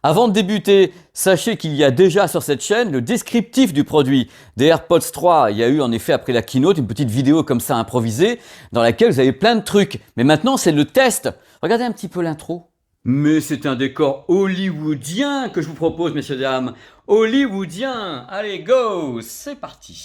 Avant de débuter, sachez qu'il y a déjà sur cette chaîne le descriptif du produit. Des AirPods 3, il y a eu en effet après la keynote une petite vidéo comme ça improvisée dans laquelle vous avez plein de trucs. Mais maintenant c'est le test. Regardez un petit peu l'intro. Mais c'est un décor hollywoodien que je vous propose, messieurs dames. Hollywoodien. Allez, go, c'est parti.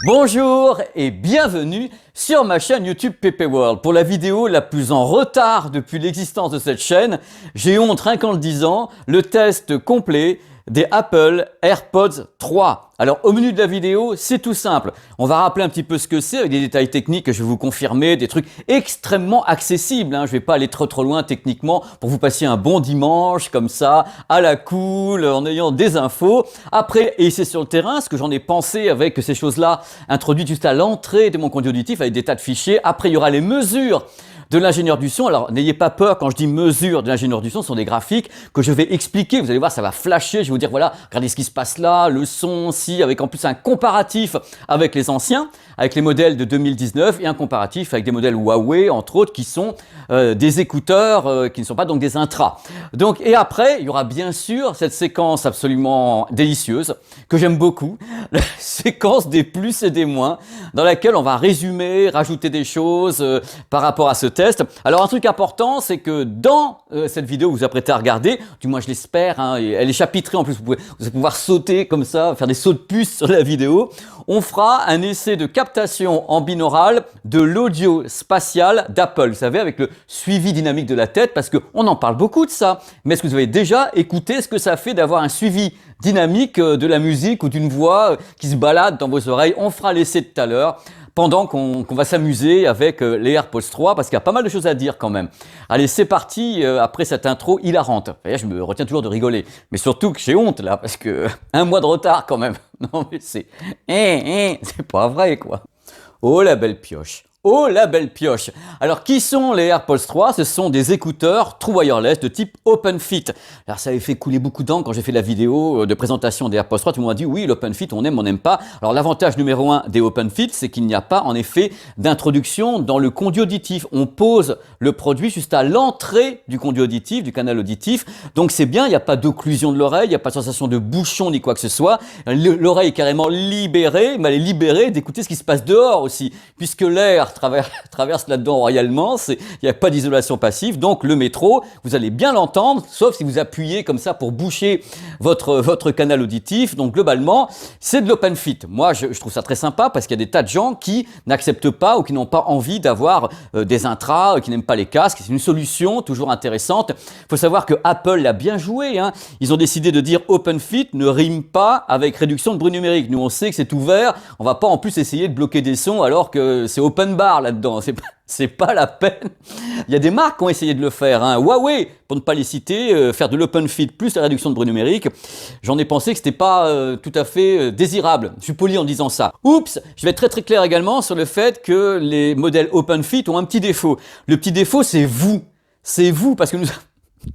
Bonjour et bienvenue sur ma chaîne YouTube PP World. Pour la vidéo la plus en retard depuis l'existence de cette chaîne, j'ai honte rien qu'en le disant, le test complet des Apple AirPods 3. Alors au menu de la vidéo, c'est tout simple. On va rappeler un petit peu ce que c'est avec des détails techniques que je vais vous confirmer, des trucs extrêmement accessibles. Je ne vais pas aller trop loin techniquement pour vous passer un bon dimanche comme ça, à la cool, en ayant des infos. Après, et c'est sur le terrain, ce que j'en ai pensé avec ces choses-là introduites juste à l'entrée de mon conduit auditif avec des tas de fichiers. Après, il y aura les mesures de l'ingénieur du son. Alors n'ayez pas peur quand je dis mesure de l'ingénieur du son, ce sont des graphiques que je vais expliquer. Vous allez voir, ça va flasher. Je vais vous dire voilà, regardez ce qui se passe là, le son, si, avec en plus un comparatif avec les anciens, avec les modèles de 2019 et un comparatif avec des modèles Huawei, entre autres, qui sont des écouteurs qui ne sont pas donc des intras. Donc, et après, il y aura bien sûr cette séquence absolument délicieuse que j'aime beaucoup, la séquence des plus et des moins, dans laquelle on va résumer, rajouter des choses par rapport à ce test. Alors un truc important, c'est que dans cette vidéo que vous vous apprêtez à regarder, du moins je l'espère, elle est chapitrée en plus, vous allez pouvoir sauter comme ça, faire des sauts de puce sur la vidéo. On fera un essai de captation en binaural de l'audio spatial d'Apple, vous savez, avec le suivi dynamique de la tête, parce qu'on en parle beaucoup de ça. Mais est-ce que vous avez déjà écouté ce que ça fait d'avoir un suivi dynamique de la musique ou d'une voix qui se balade dans vos oreilles? On fera l'essai tout à l'heure, pendant qu'on va s'amuser avec les AirPods 3, parce qu'il y a pas mal de choses à dire quand même. Allez, c'est parti, après cette intro hilarante. Je me retiens toujours de rigoler, mais surtout que j'ai honte là, parce que un mois de retard quand même. Non mais c'est pas vrai quoi. Oh la belle pioche. Oh la belle pioche. Alors qui sont les AirPods 3? Ce sont des écouteurs True Wireless de type OpenFit. Alors ça avait fait couler beaucoup d'encre quand j'ai fait la vidéo de présentation des AirPods 3. Tout le monde m'a dit oui, l'OpenFit on aime, on n'aime pas. Alors l'avantage numéro 1 des OpenFit, c'est qu'il n'y a pas en effet d'introduction dans le conduit auditif. On pose le produit juste à l'entrée du conduit auditif, du canal auditif. Donc c'est bien, il n'y a pas d'occlusion de l'oreille, il n'y a pas de sensation de bouchon ni quoi que ce soit. L'oreille est carrément libérée, mais elle est libérée d'écouter ce qui se passe dehors aussi, puisque l'air traverse là-dedans royalement, il n'y a pas d'isolation passive, donc le métro, vous allez bien l'entendre, sauf si vous appuyez comme ça pour boucher votre canal auditif. Donc globalement, c'est de l'OpenFit. Moi, je trouve ça très sympa parce qu'il y a des tas de gens qui n'acceptent pas ou qui n'ont pas envie d'avoir des intras, qui n'aiment pas les casques. C'est une solution toujours intéressante. Il faut savoir que Apple l'a bien joué. Ils ont décidé de dire OpenFit ne rime pas avec réduction de bruit numérique. Nous, on sait que c'est ouvert. On va pas en plus essayer de bloquer des sons alors que c'est open bar là-dedans. C'est pas la peine. Il y a des marques qui ont essayé de le faire. Huawei, pour ne pas les citer, faire de l'OpenFit plus la réduction de bruit numérique. J'en ai pensé que c'était pas tout à fait désirable. Je suis poli en disant ça. Oups, je vais être très clair également sur le fait que les modèles OpenFit ont un petit défaut. Le petit défaut, c'est vous. C'est vous, parce que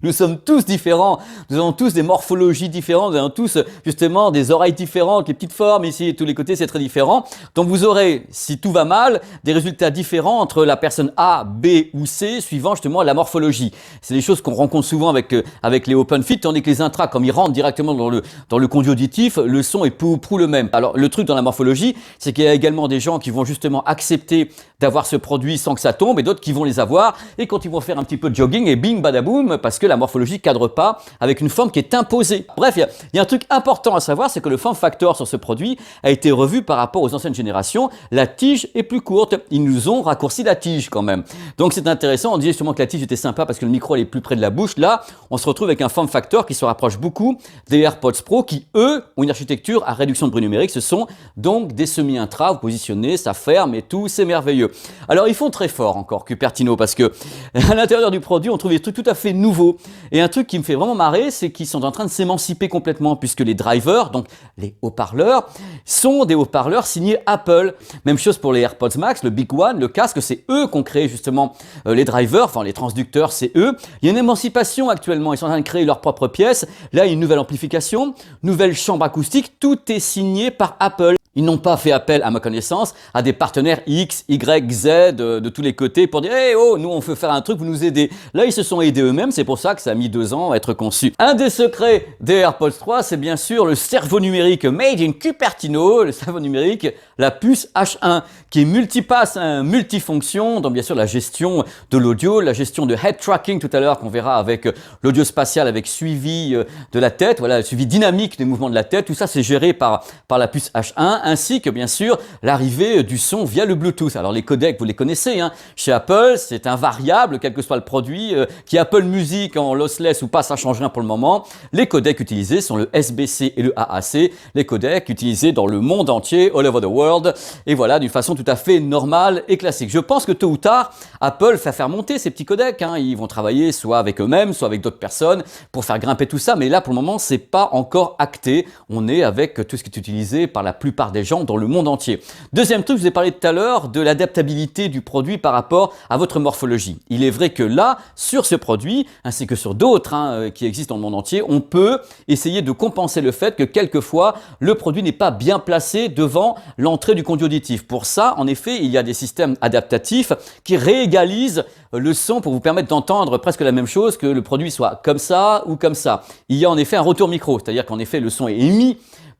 nous sommes tous différents, nous avons tous des morphologies différentes, nous avons tous justement des oreilles différentes, les petites formes ici et tous les côtés, c'est très différent. Donc vous aurez, si tout va mal, des résultats différents entre la personne A, B ou C, suivant justement la morphologie. C'est des choses qu'on rencontre souvent avec les OpenFit, tandis que les intras, comme ils rentrent directement dans le conduit auditif, le son est peu ou prou le même. Alors le truc dans la morphologie, c'est qu'il y a également des gens qui vont justement accepter d'avoir ce produit sans que ça tombe, et d'autres qui vont les avoir, et quand ils vont faire un petit peu de jogging, et bing badaboum, parce que la morphologie ne cadre pas avec une forme qui est imposée. Bref, il y a un truc important à savoir, c'est que le form factor sur ce produit a été revu par rapport aux anciennes générations. La tige est plus courte. Ils nous ont raccourci la tige quand même. Donc c'est intéressant. On disait justement que la tige était sympa parce que le micro est plus près de la bouche. Là, on se retrouve avec un form factor qui se rapproche beaucoup des AirPods Pro qui, eux, ont une architecture à réduction de bruit numérique. Ce sont donc des semi-intras. Vous positionnez, ça ferme et tout, c'est merveilleux. Alors ils font très fort encore, Cupertino, parce que à l'intérieur du produit, on trouve des trucs tout à fait nouveaux. Et un truc qui me fait vraiment marrer, c'est qu'ils sont en train de s'émanciper complètement, puisque les drivers, donc les haut-parleurs, sont des haut-parleurs signés Apple. Même chose pour les AirPods Max, le Big One, le casque, c'est eux qui ont créé justement les drivers, enfin les transducteurs, c'est eux. Il y a une émancipation actuellement, ils sont en train de créer leurs propres pièces. Là, il y a une nouvelle amplification, nouvelle chambre acoustique, tout est signé par Apple. Ils n'ont pas fait appel, à ma connaissance, à des partenaires X, Y, Z de tous les côtés pour dire « Hey, oh, nous on veut faire un truc, vous nous aidez ». Là, ils se sont aidés eux-mêmes, c'est pour ça que ça a mis 2 ans à être conçu. Un des secrets des AirPods 3, c'est bien sûr le cerveau numérique made in Cupertino, le cerveau numérique, la puce H1, qui est multipass, multifonction, donc bien sûr la gestion de l'audio, la gestion de head tracking tout à l'heure qu'on verra avec l'audio spatial, avec suivi de la tête, voilà, le suivi dynamique des mouvements de la tête, tout ça c'est géré par la puce H1, ainsi que bien sûr l'arrivée du son via le Bluetooth. Alors les codecs, vous les connaissez, hein. Chez Apple, c'est invariable, quel que soit le produit, qui Apple Music en lossless ou pas, ça change rien pour le moment. Les codecs utilisés sont le SBC et le AAC, les codecs utilisés dans le monde entier, all over the world, et voilà, d'une façon tout à fait normale et classique. Je pense que tôt ou tard, Apple va faire monter ces petits codecs, hein. Ils vont travailler soit avec eux-mêmes, soit avec d'autres personnes pour faire grimper tout ça, mais là pour le moment, c'est pas encore acté. On est avec tout ce qui est utilisé par la plupart des gens dans le monde entier. Deuxième truc, je vous ai parlé tout à l'heure de l'adaptabilité du produit par rapport à votre morphologie. Il est vrai que là, sur ce produit, ainsi que sur d'autres qui existent dans le monde entier, on peut essayer de compenser le fait que quelquefois, le produit n'est pas bien placé devant l'entrée du conduit auditif. Pour ça, en effet, il y a des systèmes adaptatifs qui réégalisent le son pour vous permettre d'entendre presque la même chose, que le produit soit comme ça ou comme ça. Il y a en effet un retour micro, c'est-à-dire qu'en effet, le son est émis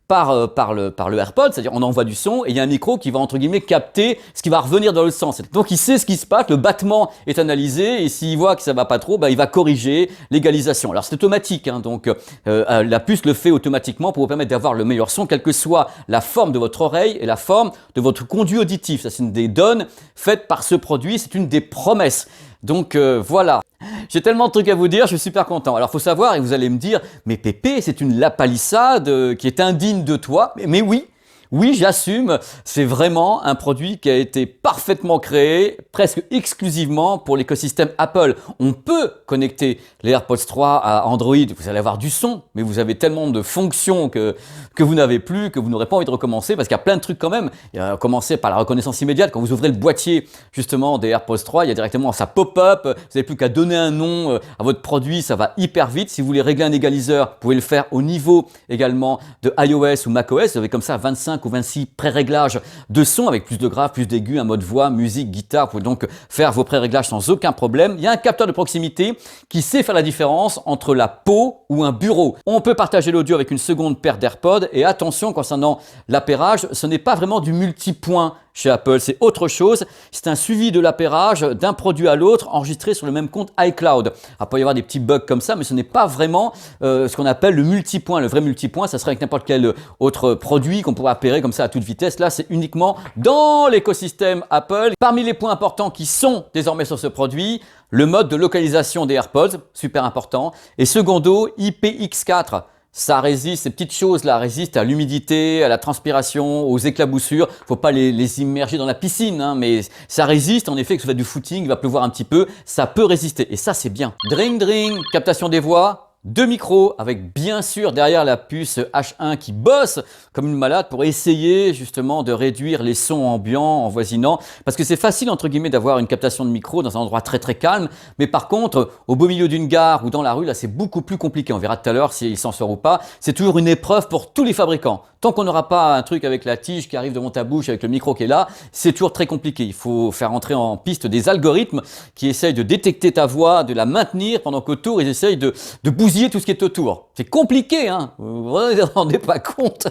par le AirPod, c'est-à-dire on envoie du son et il y a un micro qui va entre guillemets capter ce qui va revenir dans le sens. Donc il sait ce qui se passe, le battement est analysé et s'il voit que ça va pas trop, il va corriger l'égalisation. Alors c'est automatique, hein, donc la puce le fait automatiquement pour vous permettre d'avoir le meilleur son, quelle que soit la forme de votre oreille et la forme de votre conduit auditif. Ça c'est une des donnes faites par ce produit, c'est une des promesses. Donc voilà. J'ai tellement de trucs à vous dire, je suis super content. Alors, faut savoir, et vous allez me dire, mais Pépé, c'est une lapalissade qui est indigne de toi. Mais oui, oui, j'assume, c'est vraiment un produit qui a été parfaitement créé, presque exclusivement pour l'écosystème Apple. On peut connecter les AirPods 3 à Android, vous allez avoir du son, mais vous avez tellement de fonctions que vous n'avez plus, que vous n'aurez pas envie de recommencer, parce qu'il y a plein de trucs quand même. Il y a commencé par la reconnaissance immédiate, quand vous ouvrez le boîtier justement des AirPods 3, il y a directement ça pop-up, vous n'avez plus qu'à donner un nom à votre produit, ça va hyper vite. Si vous voulez régler un égaliseur, vous pouvez le faire au niveau également de iOS ou macOS, vous avez comme ça 25 ou 26 pré-réglages de son avec plus de graves, plus d'aigus, un mode voix, musique, guitare. Vous pouvez donc faire vos pré-réglages sans aucun problème. Il y a un capteur de proximité qui sait faire la différence entre la peau ou un bureau. On peut partager l'audio avec une seconde paire d'AirPods et attention concernant l'appairage, ce n'est pas vraiment du multipoint chez Apple, c'est autre chose. C'est un suivi de l'appairage d'un produit à l'autre enregistré sur le même compte iCloud. Il peut y avoir des petits bugs comme ça, mais ce n'est pas vraiment ce qu'on appelle le multipoint. Le vrai multipoint, ça serait avec n'importe quel autre produit qu'on pourrait appairer comme ça à toute vitesse. Là, c'est uniquement dans l'écosystème Apple. Parmi les points importants qui sont désormais sur ce produit, le mode de localisation des AirPods, super important. Et secondo, IPX4. Ça résiste, ces petites choses-là résistent à l'humidité, à la transpiration, aux éclaboussures. Faut pas les immerger dans la piscine, hein, mais ça résiste. En effet, que ce soit du footing, il va pleuvoir un petit peu, ça peut résister. Et ça, c'est bien. Dring, dring, captation des voix. 2 micros avec bien sûr derrière la puce H1 qui bosse comme une malade pour essayer justement de réduire les sons ambiants, envoisinants, parce que c'est facile entre guillemets d'avoir une captation de micro dans un endroit très très calme, mais par contre au beau milieu d'une gare ou dans la rue, là c'est beaucoup plus compliqué. On verra tout à l'heure s'il s'en sort ou pas. C'est toujours une épreuve pour tous les fabricants. Tant qu'on n'aura pas un truc avec la tige qui arrive devant ta bouche avec le micro qui est là, c'est toujours très compliqué. Il faut faire entrer en piste des algorithmes qui essayent de détecter ta voix, de la maintenir pendant qu'autour ils essayent de bousiller tout ce qui est autour. C'est compliqué, hein. Vous vous rendez pas compte.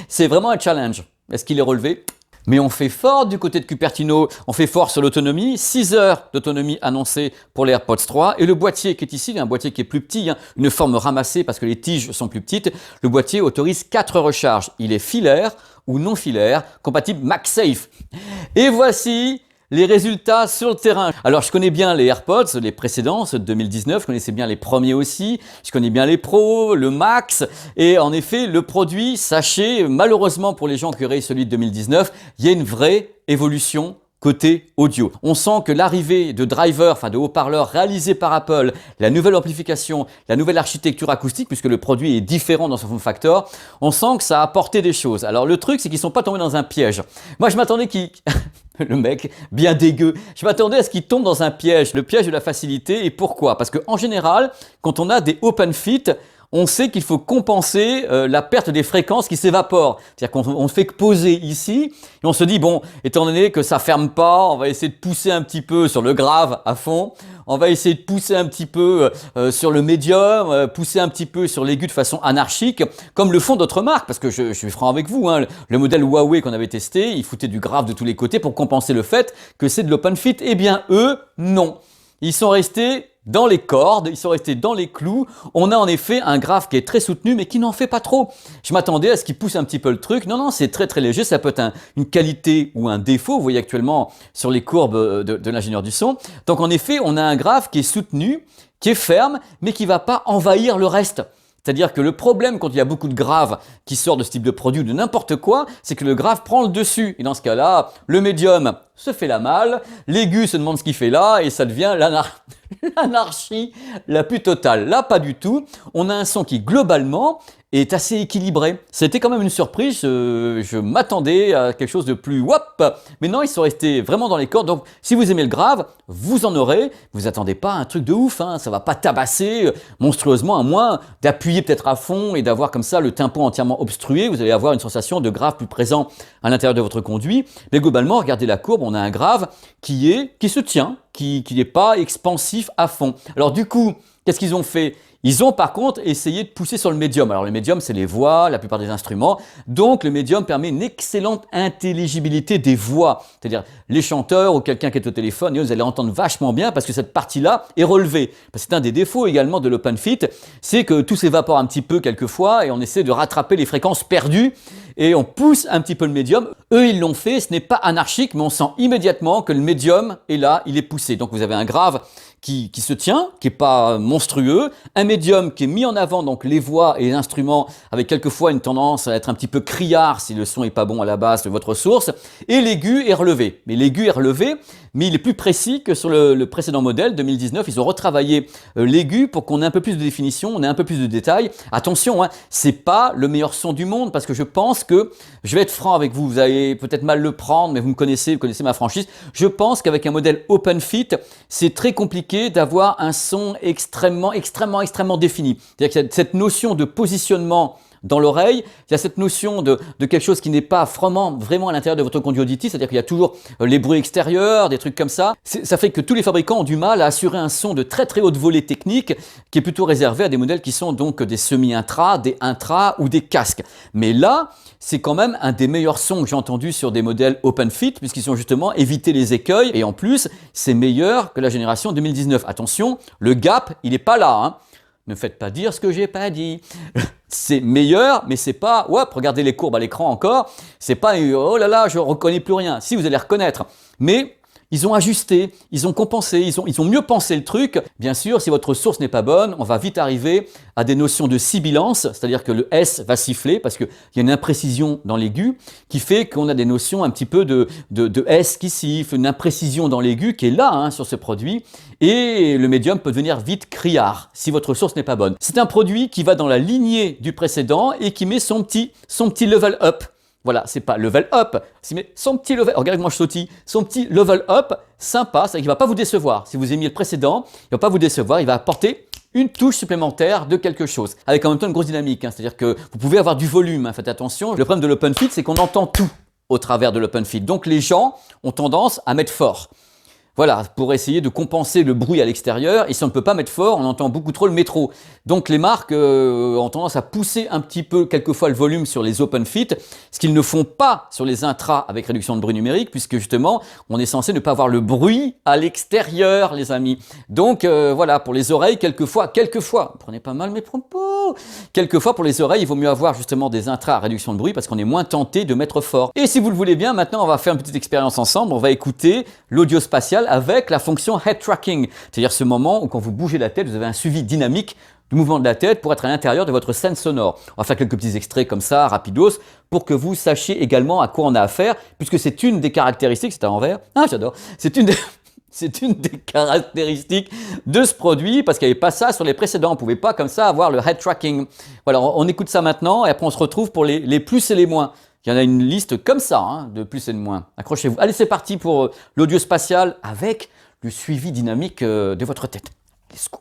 C'est vraiment un challenge. Est-ce qu'il est relevé? Mais on fait fort du côté de Cupertino, on fait fort sur l'autonomie, 6 heures d'autonomie annoncée pour les AirPods 3 et le boîtier qui est ici, un boîtier qui est plus petit, hein, une forme ramassée parce que les tiges sont plus petites, le boîtier autorise 4 recharges. Il est filaire ou non filaire, compatible MagSafe. Et voici les résultats sur le terrain. Alors, je connais bien les AirPods, les précédents, ceux de 2019, je connaissais bien les premiers aussi, je connais bien les Pro, le Max, et en effet, le produit, sachez, malheureusement pour les gens qui auraient celui de 2019, il y a une vraie évolution côté audio. On sent que l'arrivée de drivers, enfin de haut-parleurs réalisés par Apple, la nouvelle amplification, la nouvelle architecture acoustique, puisque le produit est différent dans son form factor, on sent que ça a apporté des choses. Alors le truc, c'est qu'ils ne sont pas tombés dans un piège. Moi, je m'attendais qu'ils... Le mec, bien dégueu. Je m'attendais à ce qu'il tombe dans un piège, le piège de la facilité. Et pourquoi? Parce qu'en général, quand on a des open fit, on sait qu'il faut compenser la perte des fréquences qui s'évaporent. C'est-à-dire qu'on ne fait que poser ici et on se dit, bon, étant donné que ça ferme pas, on va essayer de pousser un petit peu sur le grave à fond, on va essayer de pousser un petit peu sur le médium, pousser un petit peu sur l'aigu de façon anarchique, comme le font d'autres marques, parce que je suis franc avec vous, hein, le modèle Huawei qu'on avait testé, il foutait du grave de tous les côtés pour compenser le fait que c'est de l'open fit. Eh bien, eux, non. Ils sont restés dans les cordes, ils sont restés dans les clous. On a en effet un graphe qui est très soutenu, mais qui n'en fait pas trop. Je m'attendais à ce qu'il pousse un petit peu le truc. Non, c'est très très léger. Ça peut être une qualité ou un défaut. Vous voyez actuellement sur les courbes de l'ingénieur du son. Donc en effet, on a un graphe qui est soutenu, qui est ferme, mais qui ne va pas envahir le reste. C'est-à-dire que le problème quand il y a beaucoup de graves qui sortent de ce type de produit ou de n'importe quoi, c'est que le grave prend le dessus. Et dans ce cas-là, le médium se fait la malle, l'aigu se demande ce qu'il fait là et ça devient l'anarchie la plus totale. Là, pas du tout. On a un son qui, globalement, est assez équilibré. C'était quand même une surprise. Je m'attendais à quelque chose de plus whoop. Mais non, ils sont restés vraiment dans les cordes. Donc, si vous aimez le grave, vous en aurez. Vous attendez pas à un truc de ouf. Hein. Ça va pas tabasser monstrueusement, à moins d'appuyer peut-être à fond et d'avoir comme ça le tympan entièrement obstrué. Vous allez avoir une sensation de grave plus présent à l'intérieur de votre conduit. Mais globalement, regardez la courbe. On a un grave qui se tient, qui n'est pas expansif à fond. Alors du coup, qu'est-ce qu'ils ont fait ? Ils ont par contre essayé de pousser sur le médium. Alors le médium, c'est les voix, la plupart des instruments. Donc le médium permet une excellente intelligibilité des voix. C'est-à-dire les chanteurs ou quelqu'un qui est au téléphone, et vous allez entendre vachement bien parce que cette partie-là est relevée. Parce que c'est un des défauts également de l'open fit, c'est que tout s'évapore un petit peu quelquefois et on essaie de rattraper les fréquences perdues et on pousse un petit peu le médium. Eux, ils l'ont fait, ce n'est pas anarchique, mais on sent immédiatement que le médium est là, il est poussé. Donc vous avez un grave qui se tient, qui est pas monstrueux, un médium qui est mis en avant, donc les voix et les instruments, avec quelquefois une tendance à être un petit peu criard si le son est pas bon à la base de votre source, et l'aigu est relevé. Mais l'aigu est relevé, mais il est plus précis que sur le précédent modèle, 2019, ils ont retravaillé l'aigu pour qu'on ait un peu plus de définition, on ait un peu plus de détails. Attention, hein, c'est pas le meilleur son du monde, parce que je pense que, je vais être franc avec vous, vous allez peut-être mal le prendre, mais vous connaissez ma franchise, je pense qu'avec un modèle open fit, c'est très compliqué d'avoir un son extrêmement défini. C'est-à-dire qu'il y a cette notion de positionnement dans l'oreille, il y a cette notion de quelque chose qui n'est pas vraiment à l'intérieur de votre conduit auditif, c'est-à-dire qu'il y a toujours les bruits extérieurs, des trucs comme ça. Ça fait que tous les fabricants ont du mal à assurer un son de très très haute volée technique qui est plutôt réservé à des modèles qui sont donc des semi-intra, des intra ou des casques. Mais là, c'est quand même un des meilleurs sons que j'ai entendu sur des modèles open fit puisqu'ils ont justement évité les écueils et en plus, c'est meilleur que la génération 2019. Attention, le gap, il n'est pas là, hein. Ne faites pas dire ce que j'ai pas dit. C'est meilleur, mais c'est pas, ouais, regardez les courbes à l'écran encore, c'est pas, oh là là, je reconnais plus rien. Si, vous allez reconnaître. Mais ils ont ajusté, ils ont compensé, ils ont mieux pensé le truc. Bien sûr, si votre source n'est pas bonne, on va vite arriver à des notions de sibilance, c'est-à-dire que le S va siffler parce qu'il y a une imprécision dans l'aigu qui fait qu'on a des notions un petit peu de S qui siffle, une imprécision dans l'aigu qui est là hein, sur ce produit. Et le médium peut devenir vite criard si votre source n'est pas bonne. C'est un produit qui va dans la lignée du précédent et qui met son petit level up. Voilà, c'est pas level up, mais son petit level, regardez comment je sautille, son petit level up sympa, c'est-à-dire qu'il va pas vous décevoir. Si vous aimiez le précédent, il va pas vous décevoir, il va apporter une touche supplémentaire de quelque chose, avec en même temps une grosse dynamique, hein, c'est-à-dire que vous pouvez avoir du volume, hein, faites attention. Le problème de l'open fit, c'est qu'on entend tout au travers de l'open fit, donc les gens ont tendance à mettre fort. Voilà, pour essayer de compenser le bruit à l'extérieur, et si on ne peut pas mettre fort, on entend beaucoup trop le métro. Donc les marques ont tendance à pousser un petit peu quelquefois le volume sur les open fit, ce qu'ils ne font pas sur les intras avec réduction de bruit numérique, puisque justement, on est censé ne pas avoir le bruit à l'extérieur, les amis. Donc voilà, pour les oreilles, quelquefois, prenez pas mal mes propos, quelquefois pour les oreilles, il vaut mieux avoir justement des intras à réduction de bruit, parce qu'on est moins tenté de mettre fort. Et si vous le voulez bien, maintenant on va faire une petite expérience ensemble, on va écouter l'audio spatial avec la fonction head tracking, c'est-à-dire ce moment où quand vous bougez la tête, vous avez un suivi dynamique du mouvement de la tête pour être à l'intérieur de votre scène sonore. On va faire quelques petits extraits comme ça, rapidos, pour que vous sachiez également à quoi on a affaire, puisque c'est une des caractéristiques, c'est à l'envers, ah j'adore, c'est une des caractéristiques de ce produit, parce qu'il n'y avait pas ça sur les précédents, on ne pouvait pas comme ça avoir le head tracking. Voilà, on écoute ça maintenant, et après on se retrouve pour les plus et les moins. Il y en a une liste comme ça, hein, de plus et de moins. Accrochez-vous. Allez, c'est parti pour l'audio spatial avec le suivi dynamique de votre tête. Let's go.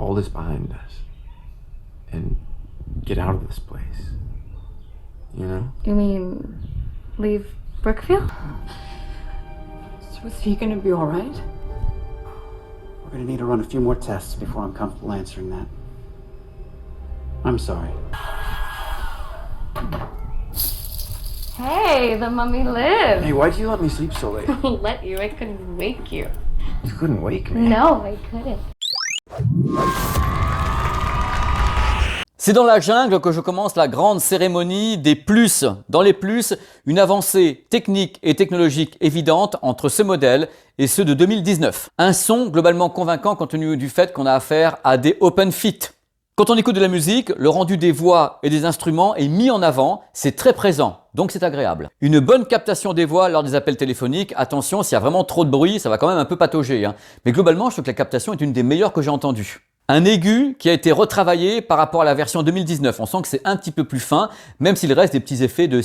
all this behind us and get out of this place. You know? You mean leave Brookfield? So is he gonna be alright? We're gonna need to run a few more tests before I'm comfortable answering that. I'm sorry. Hey, the mummy lived. Hey, why'd you let me sleep so late? Let you, I couldn't wake you. You couldn't wake me. No, I couldn't. C'est dans la jungle que je commence la grande cérémonie des plus. Dans les plus, une avancée technique et technologique évidente entre ce modèle et ceux de 2019. Un son globalement convaincant compte tenu du fait qu'on a affaire à des open fit. Quand on écoute de la musique, le rendu des voix et des instruments est mis en avant, c'est très présent, donc c'est agréable. Une bonne captation des voix lors des appels téléphoniques, attention, s'il y a vraiment trop de bruit, ça va quand même un peu patauger. Mais globalement, je trouve que la captation est une des meilleures que j'ai entendues. Un aigu qui a été retravaillé par rapport à la version 2019. On sent que c'est un petit peu plus fin, même s'il reste des petits effets de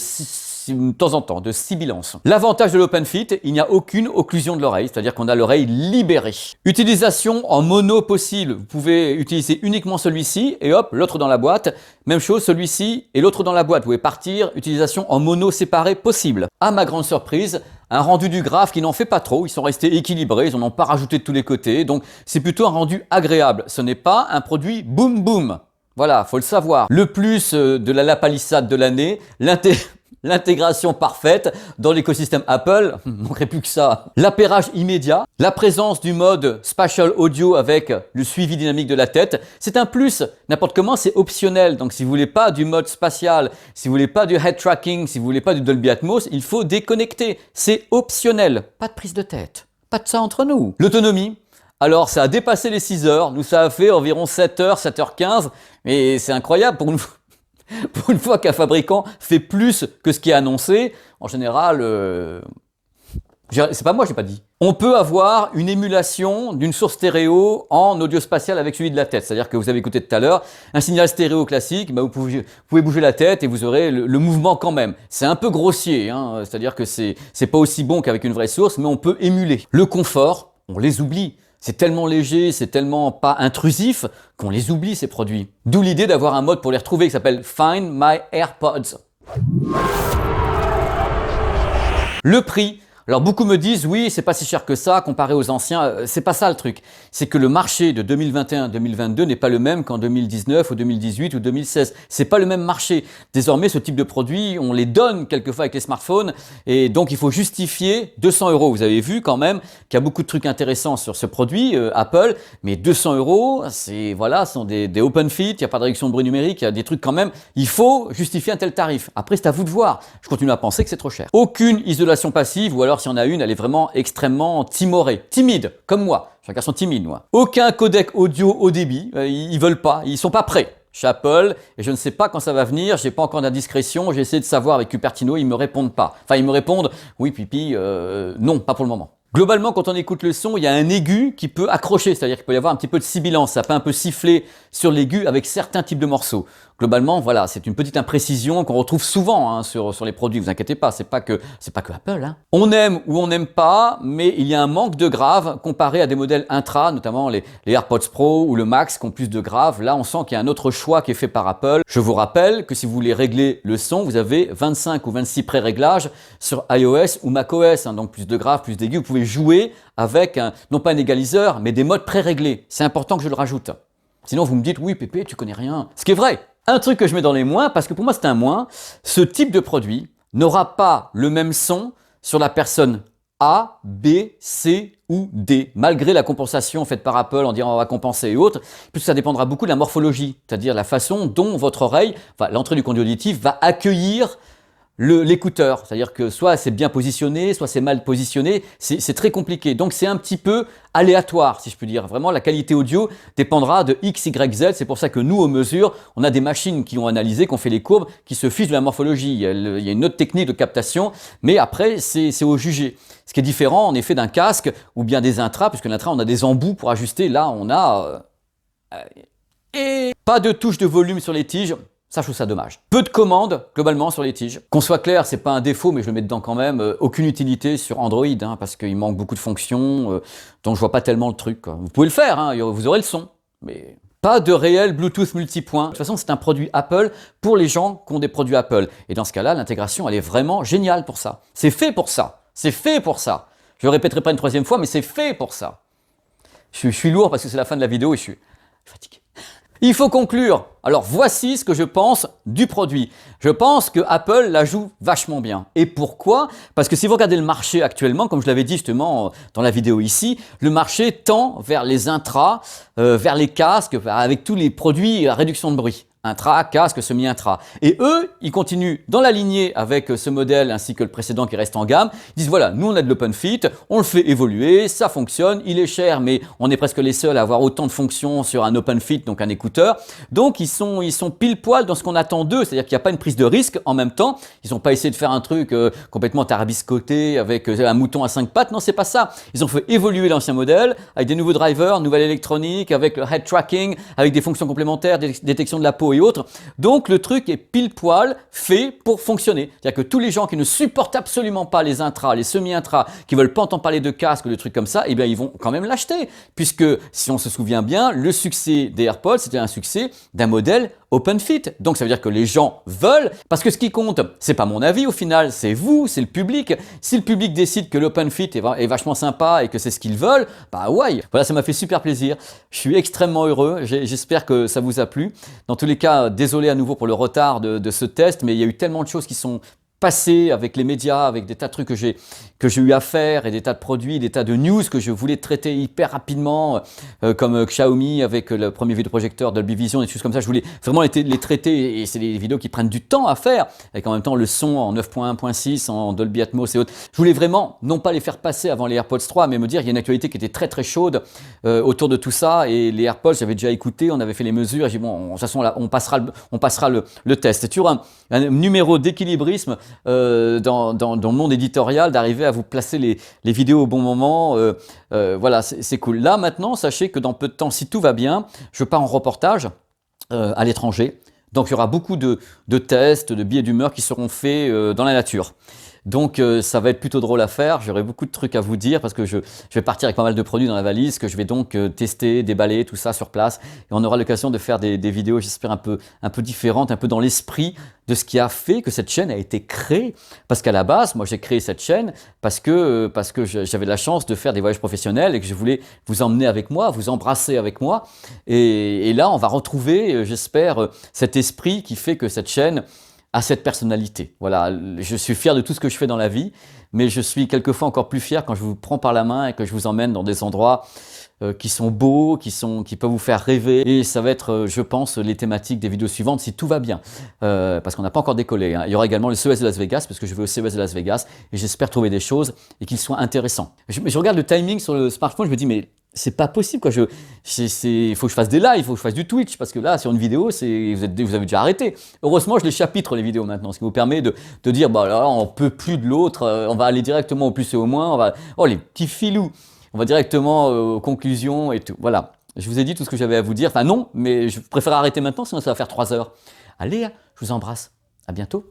temps en temps, de sibilance. L'avantage de l'open fit, il n'y a aucune occlusion de l'oreille, c'est-à-dire qu'on a l'oreille libérée. Utilisation en mono possible. Vous pouvez utiliser uniquement celui-ci et hop, l'autre dans la boîte. Même chose, celui-ci et l'autre dans la boîte. Vous pouvez partir, utilisation en mono séparé possible. À ma grande surprise, un rendu du graphe qui n'en fait pas trop, ils sont restés équilibrés, ils n'en ont pas rajouté de tous les côtés, donc c'est plutôt un rendu agréable. Ce n'est pas un produit boum boum. Voilà, faut le savoir. Le plus de la palissade de l'année, l'intégration parfaite dans l'écosystème Apple, il ne manquerait plus que ça. L'appairage immédiat, la présence du mode Spatial Audio avec le suivi dynamique de la tête, c'est un plus. N'importe comment, c'est optionnel. Donc si vous voulez pas du mode spatial, si vous voulez pas du head tracking, si vous voulez pas du Dolby Atmos, il faut déconnecter. C'est optionnel. Pas de prise de tête. Pas de ça entre nous. L'autonomie. Alors, ça a dépassé les 6 heures. Nous, ça a fait environ 7 heures, 7h15. Mais c'est incroyable pour une fois qu'un fabricant fait plus que ce qui est annoncé. En général, c'est pas moi, j'ai pas dit. On peut avoir une émulation d'une source stéréo en audio spatial avec celui de la tête. C'est-à-dire que vous avez écouté tout à l'heure un signal stéréo classique, vous pouvez bouger la tête et vous aurez le mouvement quand même. C'est un peu grossier, c'est-à-dire que c'est pas aussi bon qu'avec une vraie source, mais on peut émuler. Le confort, on les oublie. C'est tellement léger, c'est tellement pas intrusif qu'on les oublie ces produits. D'où l'idée d'avoir un mode pour les retrouver qui s'appelle Find My AirPods. Le prix. Alors beaucoup me disent oui, c'est pas si cher que ça comparé aux anciens. C'est pas ça le truc. C'est que le marché de 2021-2022 n'est pas le même qu'en 2019 ou 2018 ou 2016. C'est pas le même marché. Désormais, ce type de produits, on les donne quelquefois avec les smartphones et donc il faut justifier 200 €. Vous avez vu quand même qu'il y a beaucoup de trucs intéressants sur ce produit Apple, mais 200 €, c'est voilà, ce sont des open fit. Il y a pas de réduction de bruit numérique, il y a des trucs quand même. Il faut justifier un tel tarif. Après, c'est à vous de voir. Je continue à penser que c'est trop cher. Aucune isolation passive ou alors si on a une, elle est vraiment extrêmement timorée, timide, comme moi. Je suis un garçon timide, moi. Aucun codec audio haut débit, ils veulent pas, ils sont pas prêts. Chez Apple, et je ne sais pas quand ça va venir, j'ai pas encore d'indiscrétion, j'ai essayé de savoir avec Cupertino, ils me répondent pas. Enfin, ils me répondent, oui, pipi, non, pas pour le moment. Globalement, quand on écoute le son, il y a un aigu qui peut accrocher, c'est-à-dire qu'il peut y avoir un petit peu de sibilance, ça peut un peu siffler sur l'aigu avec certains types de morceaux. Globalement, voilà, c'est une petite imprécision qu'on retrouve souvent sur les produits, vous inquiétez pas, c'est pas que Apple. On aime ou on n'aime pas, mais il y a un manque de grave comparé à des modèles intra, notamment les AirPods Pro ou le Max qui ont plus de grave. Là, on sent qu'il y a un autre choix qui est fait par Apple. Je vous rappelle que si vous voulez régler le son, vous avez 25 ou 26 pré-réglages sur iOS ou macOS, donc plus de grave, plus d'aigu. Vous pouvez jouer avec, non pas un égaliseur, mais des modes pré-réglés. C'est important que je le rajoute. Sinon, vous me dites, oui, Pépé, tu connais rien. Ce qui est vrai. Un truc que je mets dans les moins, parce que pour moi c'est un moins, ce type de produit n'aura pas le même son sur la personne A, B, C ou D, malgré la compensation faite par Apple en disant on va compenser et autres, puisque ça dépendra beaucoup de la morphologie, c'est-à-dire la façon dont votre oreille, l'entrée du conduit auditif va accueillir l'écouteur, c'est-à-dire que soit c'est bien positionné, soit c'est mal positionné, c'est très compliqué. Donc c'est un petit peu aléatoire, si je puis dire. Vraiment, la qualité audio dépendra de X, Y, Z. C'est pour ça que nous, aux mesures, on a des machines qui ont analysé, qui ont fait les courbes, qui se fichent de la morphologie. Il y a une autre technique de captation, mais après, c'est au jugé. Ce qui est différent, en effet, d'un casque ou bien des intras, puisque l'intra, on a des embouts pour ajuster. Là, on a... et pas de touche de volume sur les tiges. Ça, je trouve ça dommage. Peu de commandes, globalement, sur les tiges. Qu'on soit clair, c'est pas un défaut, mais je le mets dedans quand même. Aucune utilité sur Android, parce qu'il manque beaucoup de fonctions, donc je vois pas tellement le truc. Vous pouvez le faire, vous aurez le son, mais Pas de réel Bluetooth multipoint. De toute façon, c'est un produit Apple pour les gens qui ont des produits Apple. Et dans ce cas-là, l'intégration, elle est vraiment géniale pour ça. C'est fait pour ça. C'est fait pour ça. Je ne le répéterai pas une troisième fois, mais c'est fait pour ça. Je suis lourd parce que c'est la fin de la vidéo et je suis fatigué. Il faut conclure. Alors voici ce que je pense du produit. Je pense que Apple la joue vachement bien. Et pourquoi? Parce que si vous regardez le marché actuellement, comme je l'avais dit justement dans la vidéo ici, le marché tend vers les intras, vers les casques, avec tous les produits à réduction de bruit. Intra, casque, semi-intra. Et eux, ils continuent dans la lignée avec ce modèle ainsi que le précédent qui reste en gamme. Ils disent voilà, nous on a de l'OpenFit, on le fait évoluer, ça fonctionne, il est cher, mais on est presque les seuls à avoir autant de fonctions sur un OpenFit, donc un écouteur. Donc ils sont pile poil dans ce qu'on attend d'eux, c'est-à-dire qu'il n'y a pas une prise de risque en même temps. Ils n'ont pas essayé de faire un truc complètement tarabiscoté avec un mouton à 5 pattes, non c'est pas ça. Ils ont fait évoluer l'ancien modèle avec des nouveaux drivers, nouvelle électronique, avec le head tracking, avec des fonctions complémentaires, des détections de la peau et autres. Donc le truc est pile poil fait pour fonctionner. C'est-à-dire que tous les gens qui ne supportent absolument pas les intras, les semi-intras, qui veulent pas entendre parler de casque, de trucs comme ça, eh bien ils vont quand même l'acheter. Puisque si on se souvient bien, le succès des AirPods, c'était un succès d'un modèle OpenFit. Donc ça veut dire que les gens veulent, parce que ce qui compte, c'est pas mon avis au final, c'est vous, c'est le public. Si le public décide que l'OpenFit est vachement sympa et que c'est ce qu'ils veulent, bah ouais. Voilà, ça m'a fait super plaisir. Je suis extrêmement heureux. J'espère que ça vous a plu. Dans tous les cas, désolé à nouveau pour le retard de ce test, mais il y a eu tellement de choses qui sont passées avec les médias, avec des tas de trucs que j'ai eu à faire et des tas de produits, des tas de news que je voulais traiter hyper rapidement, comme Xiaomi avec le premier vidéoprojecteur Dolby Vision, des choses comme ça. Je voulais vraiment les traiter et c'est des vidéos qui prennent du temps à faire, avec en même temps le son en 9.1.6, en Dolby Atmos et autres. Je voulais vraiment, non pas les faire passer avant les AirPods 3, mais me dire il y a une actualité qui était très très chaude autour de tout ça. Et les AirPods, j'avais déjà écouté, on avait fait les mesures, et j'ai dit bon, de toute façon là, on passera le test. C'est toujours un numéro d'équilibrisme dans le monde éditorial, d'arriver à vous placer les vidéos au bon moment. Voilà, c'est cool. Là maintenant, sachez que dans peu de temps, si tout va bien, je pars en reportage à l'étranger. Donc il y aura beaucoup de tests, de billets d'humeur qui seront faits dans la nature. Donc ça va être plutôt drôle à faire, j'aurai beaucoup de trucs à vous dire parce que je vais partir avec pas mal de produits dans la valise que je vais donc tester, déballer, tout ça sur place. Et on aura l'occasion de faire des vidéos, j'espère, un peu différentes, un peu dans l'esprit de ce qui a fait que cette chaîne a été créée. Parce qu'à la base, moi j'ai créé cette chaîne parce que j'avais la chance de faire des voyages professionnels et que je voulais vous emmener avec moi, vous embrasser avec moi. Et là, on va retrouver, j'espère, cet esprit qui fait que cette chaîne à cette personnalité. Voilà, je suis fier de tout ce que je fais dans la vie, mais je suis quelquefois encore plus fier quand je vous prends par la main et que je vous emmène dans des endroits qui sont beaux, qui peuvent vous faire rêver. Et ça va être, je pense, les thématiques des vidéos suivantes si tout va bien. Parce qu'on n'a pas encore décollé. Hein. Il y aura également le CES de Las Vegas, parce que je vais au CES de Las Vegas et j'espère trouver des choses et qu'ils soient intéressants. Je regarde le timing sur le smartphone, je me dis, mais c'est pas possible quoi. Il faut que je fasse des lives, il faut que je fasse du Twitch parce que là sur une vidéo, vous avez déjà arrêté. Heureusement, je les chapitre les vidéos maintenant, ce qui vous permet de dire bah là on peut plus de l'autre, on va aller directement au plus et au moins, les petits filous, on va directement aux conclusions et tout. Voilà, je vous ai dit tout ce que j'avais à vous dire. Enfin non, mais je préfère arrêter maintenant sinon ça va faire 3 heures. Allez, je vous embrasse. À bientôt.